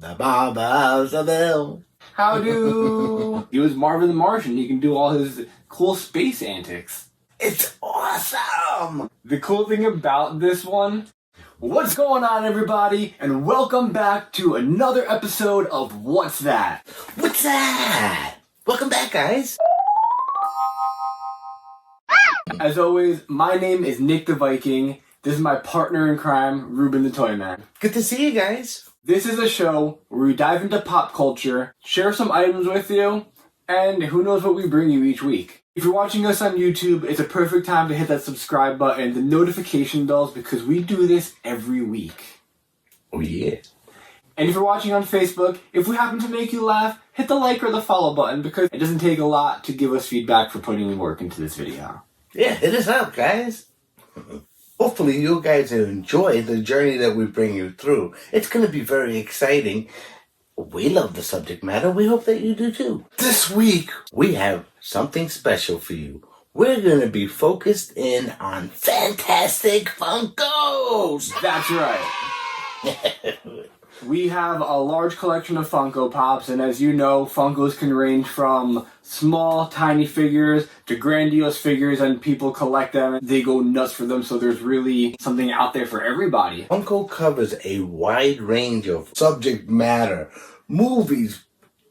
The Barbers of Bill. How do? He was Marvin the Martian. He can do all his cool space antics. It's awesome! The cool thing about this one, what's going on, everybody? And welcome back to another episode of What's That? What's that? Welcome back, guys. As always, my name is Nick the Viking. This is my partner in crime, Ruben the Toy Man. Good to see you guys. This is a show where we dive into pop culture, share some items with you, and who knows what we bring you each week. If you're watching us on YouTube, it's a perfect time to hit that subscribe button, the notification bells, because we do this every week. Oh, yeah. And if you're watching on Facebook, if we happen to make you laugh, hit the like or the follow button, because it doesn't take a lot to give us feedback for putting work into this video. Yeah, hit us up, guys. Hopefully you guys enjoy the journey that we bring you through. It's going to be very exciting. We love the subject matter. We hope that you do too. This week, we have something special for you. We're going to be focused in on Fantastic Funkos. That's right. We have a large collection of Funko Pops, and as you know, Funkos can range from small, tiny figures to grandiose figures, and people collect them. They go nuts for them, so there's really something out there for everybody. Funko covers a wide range of subject matter. Movies,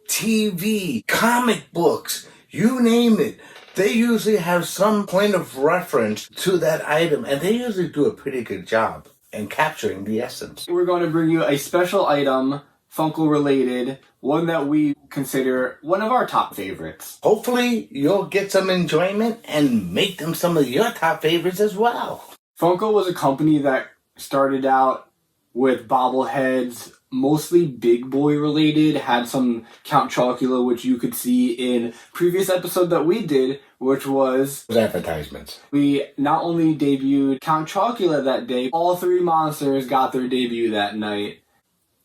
TV, comic books, you name it. They usually have some point of reference to that item, and they usually do a pretty good job in capturing the essence. We're going to bring you a special item, Funko related, one that we consider one of our top favorites. Hopefully, you'll get some enjoyment and make them some of your top favorites as well. Funko was a company that started out with bobbleheads, mostly big boy related, had some Count Chocula, which you could see in previous episode that we did, which was advertisements. We not only debuted Count Chocula that day, all three monsters got their debut that night.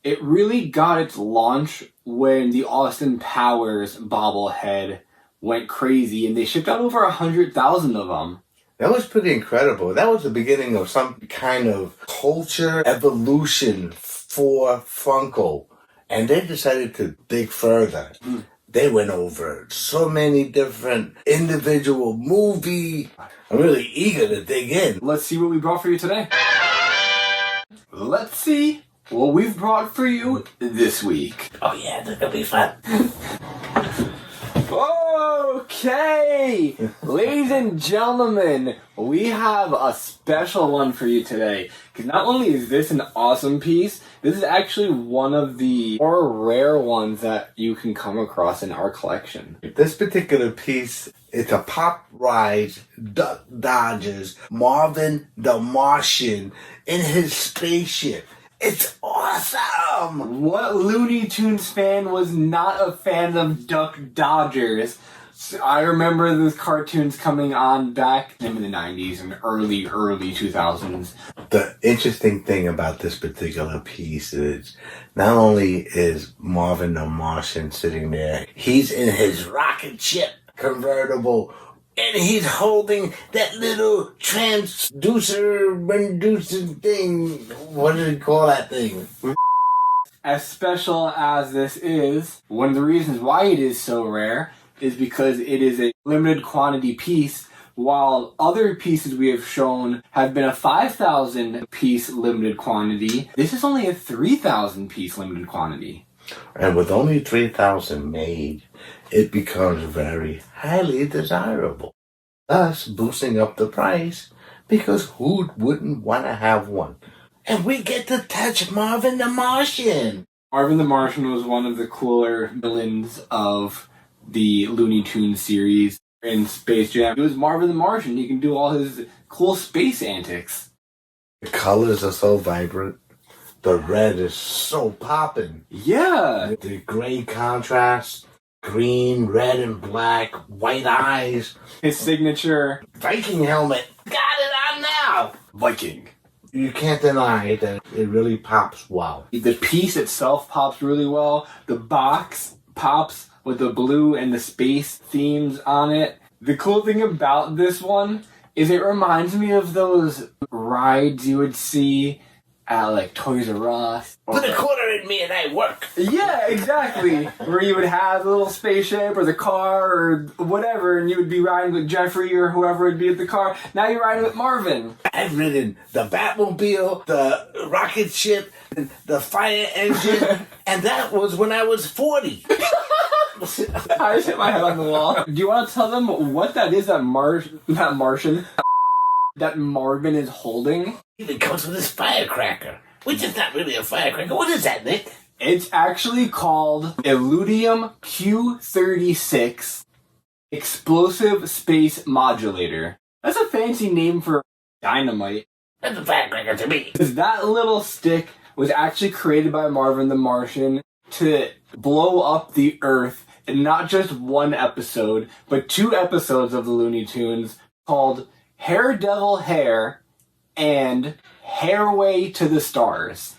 It really got its launch when the Austin Powers bobblehead went crazy, and they shipped out over 100,000 of them. That was pretty incredible. That was the beginning of some kind of culture evolution for Funko. And they decided to dig further. They went over so many different individual movies. I'm really eager to dig in. Let's see what we brought for you today. Let's see what we've brought for you this week. Oh yeah, this is gonna be fun. Okay, ladies and gentlemen, we have a special one for you today. Because not only is this an awesome piece, this is actually one of the more rare ones that you can come across in our collection. This particular piece, it's a Pop Rise Duck Dodgers Marvin the Martian in his spaceship. It's awesome! What Looney Tunes fan was not a fan of Duck Dodgers? I remember those cartoons coming on back in the 90s and early 2000s. The interesting thing about this particular piece is not only is Marvin the Martian sitting there, he's in his rocket ship convertible, and he's holding that little transducer thing. What do you call that thing? As special as this is, one of the reasons why it is so rare is because it is a limited quantity piece, while other pieces we have shown have been a 5,000 piece limited quantity. This is only a 3,000 piece limited quantity. And with only 3,000 made, it becomes very highly desirable, thus boosting up the price, because who wouldn't want to have one? And we get to touch Marvin the Martian. Marvin the Martian was one of the cooler villains of the Looney Tunes series in Space Jam. He was Marvin the Martian. He can do all his cool space antics. The colors are so vibrant. The red is so popping. Yeah. The gray contrast, green, red, and black, white eyes. His signature Viking helmet. Got it on now. Viking. You can't deny that it really pops well. The piece itself pops really well. The box pops with the blue and the space themes on it. The cool thing about this one is it reminds me of those rides you would see at like Toys R Us. Put a quarter in me and I work. Yeah, exactly. Where you would have the little spaceship or the car or whatever, and you would be riding with Jeffrey or whoever would be at the car. Now you're riding with Marvin. I've ridden the Batmobile, the rocket ship, the fire engine, and that was when I was 40. I just hit my head on the wall. Do you want to tell them what that is that that Marvin is holding? It comes with this firecracker, which is not really a firecracker. What is that, Nick? It's actually called Illudium Q36 Explosive Space Modulator. That's a fancy name for dynamite. That's a firecracker to me. Because that little stick was actually created by Marvin the Martian to blow up the Earth in not just one episode, but 2 episodes of the Looney Tunes called Hair Devil Hair and Hairway to the Stars.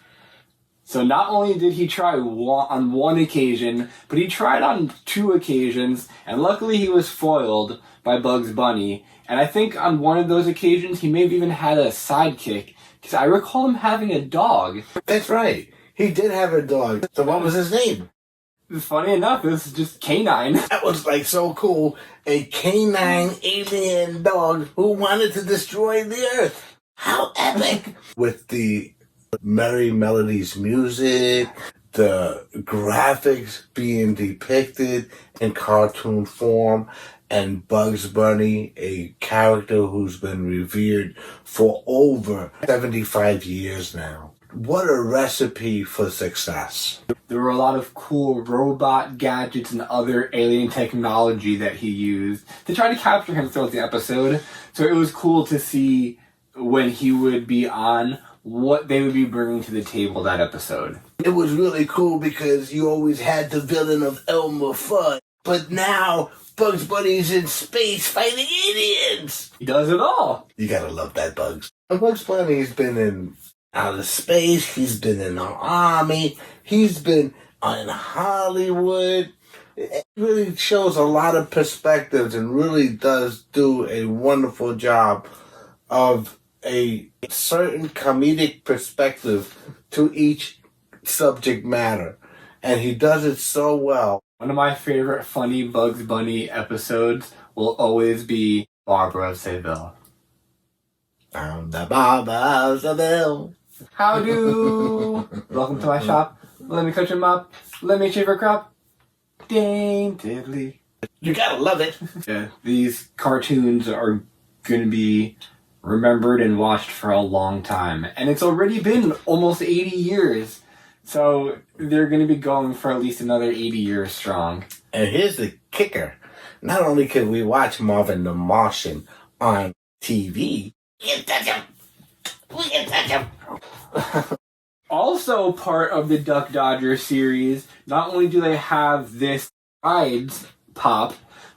So not only did he try on one occasion, but he tried on 2 occasions, and luckily he was foiled by Bugs Bunny. And I think on one of those occasions he may have even had a sidekick, because I recall him having a dog. That's right. He did have a dog. So what was his name? Funny enough, it was just Canine. That was like so cool. A canine alien dog who wanted to destroy the Earth. How epic! With the Merry Melodies music, the graphics being depicted in cartoon form, and Bugs Bunny, a character who's been revered for over 75 years now. What a recipe for success. There were a lot of cool robot gadgets and other alien technology that he used to try to capture him throughout the episode. So it was cool to see when he would be on what they would be bringing to the table that episode. It was really cool because you always had the villain of Elmer Fudd, but now Bugs Bunny's in space fighting aliens. He does it all. You gotta love that, Bugs. Bugs Bunny's been in outer space, he's been in the army, he's been in Hollywood. It really shows a lot of perspectives and really does do a wonderful job of a certain comedic perspective to each subject matter. And he does it so well. One of my favorite funny Bugs Bunny episodes will always be Barbara of Seville. I'm the Barbara of Seville. How do? Welcome to my shop. Let me cut your mop. Let me shave your crop. Daintily. You gotta love it. Yeah, these cartoons are going to be remembered and watched for a long time. And it's already been almost 80 years. So they're going to be going for at least another 80 years strong. And here's the kicker. Not only can we watch Marvin the Martian on TV, we can touch him. We can touch him. Also part of the Duck Dodger series, not only do they have this Rides Pop,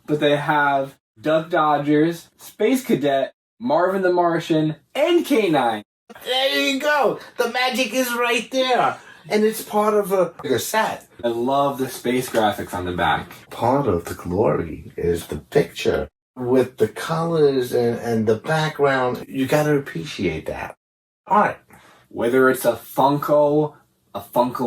but they have Duck Dodgers, Space Cadet, Marvin the Martian, and Canine. There you go. The magic is right there. And it's part of a set. I love the space graphics on the back. Part of the glory is the picture with the colors and the background. You got to appreciate that. All right. Whether it's a Funko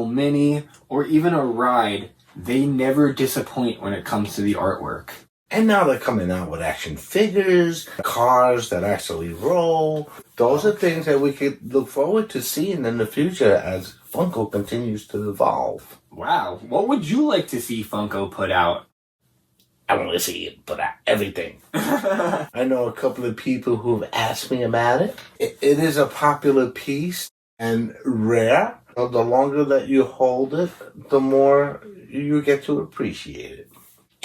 Mini, or even a ride, they never disappoint when it comes to the artwork. And now they're coming out with action figures, cars that actually roll. Those are things that we could look forward to seeing in the future as Funko continues to evolve. Wow. What would you like to see Funko put out? I want to see it put out everything. I know a couple of people who've asked me about it. It is a popular piece and rare. So the longer that you hold it, the more you get to appreciate it.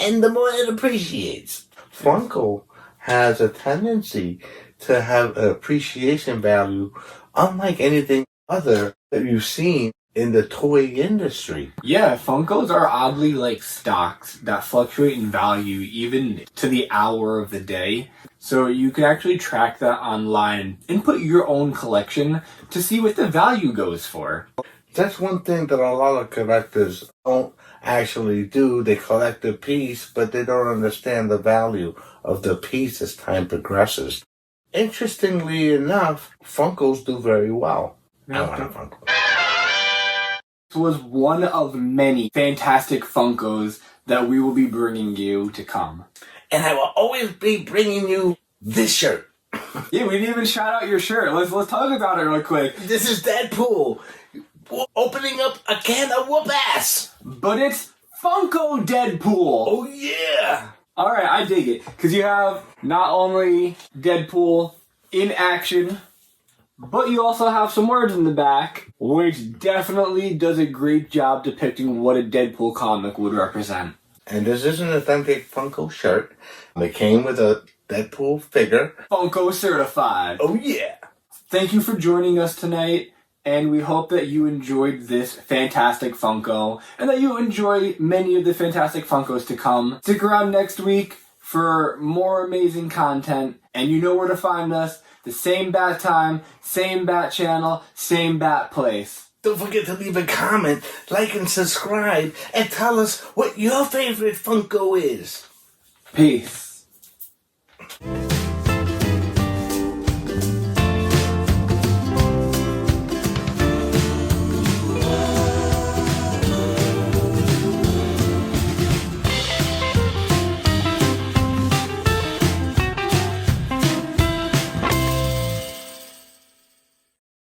And the more it appreciates. Funko has a tendency to have an appreciation value unlike anything other that you've seen in the toy industry. Yeah, Funkos are oddly like stocks that fluctuate in value even to the hour of the day. So you can actually track that online and put your own collection to see what the value goes for. That's one thing that a lot of collectors don't actually do. They collect a piece, but they don't understand the value of the piece as time progresses. Interestingly enough, Funkos do very well. I want a Funko. This was one of many Fantastic Funkos that we will be bringing you to come. And I will always be bringing you this shirt. Yeah, we didn't even shout out your shirt. Let's talk about it real quick. This is Deadpool opening up a can of whoop ass. But it's Funko Deadpool. Oh yeah. Alright, I dig it. Because you have not only Deadpool in action, but you also have some words in the back, which definitely does a great job depicting what a Deadpool comic would represent. And this is an authentic Funko shirt. It came with a Deadpool figure. Funko certified. Oh yeah. Thank you for joining us tonight, and we hope that you enjoyed this Fantastic Funko, and that you enjoy many of the Fantastic Funkos to come. Stick around next week for more amazing content, and you know where to find us. The same bat time, same bat channel, same bat place. Don't forget to leave a comment, like and subscribe, and tell us what your favorite Funko is. Peace.